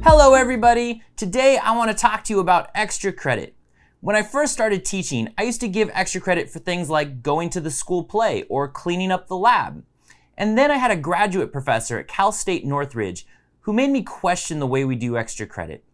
Hello everybody! Today I want to talk to you about extra credit. When I first started teaching, I used to give extra credit for things like going to the school play or cleaning up the lab. And then I had a graduate professor at Cal State Northridge who made me question the way we do extra credit.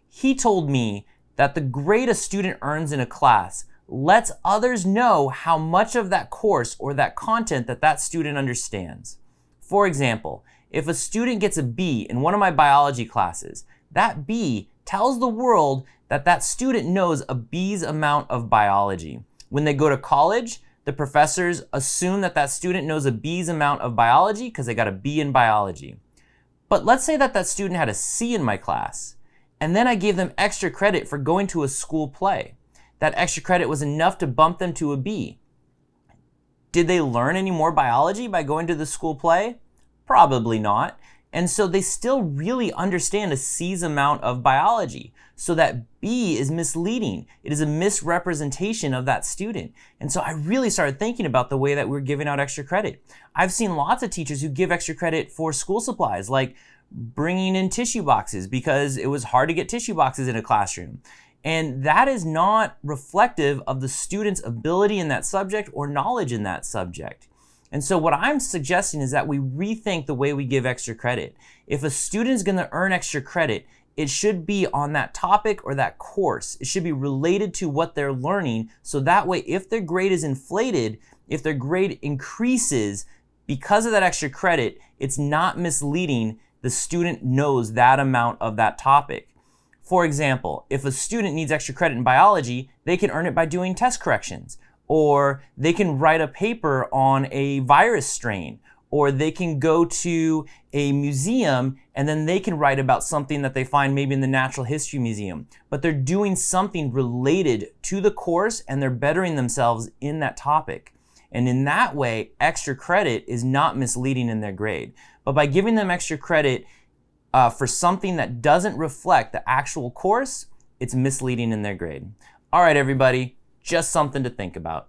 He told me that the grade a student earns in a class lets others know how much of that course or that content that student understands. For example, if a student gets a B in one of my biology classes, that B tells the world that student knows a B's amount of biology. When they go to college, the professors assume that student knows a B's amount of biology because they got a B in biology. But let's say that student had a C in my class, and then I gave them extra credit for going to a school play. That extra credit was enough to bump them to a B. Did they learn any more biology by going to the school play? Probably not. And so they still really understand a C's amount of biology. So that B is misleading. It is a misrepresentation of that student. And so I really started thinking about the way that we're giving out extra credit. I've seen lots of teachers who give extra credit for school supplies, like bringing in tissue boxes because it was hard to get tissue boxes in a classroom. And that is not reflective of the student's ability in that subject or knowledge in that subject. And so what I'm suggesting is that we rethink the way we give extra credit. If a student is going to earn extra credit, it should be on that topic or that course. It should be related to what they're learning. So that way, if their grade is inflated, if their grade increases because of that extra credit, it's not misleading. The student knows that amount of that topic. For example, if a student needs extra credit in biology, they can earn it by doing test corrections. Or they can write a paper on a virus strain, or they can go to a museum and then they can write about something that they find maybe in the Natural History Museum. But they're doing something related to the course and they're bettering themselves in that topic. And in that way, extra credit is not misleading in their grade. But by giving them extra credit for something that doesn't reflect the actual course, it's misleading in their grade. All right, everybody. Just something to think about.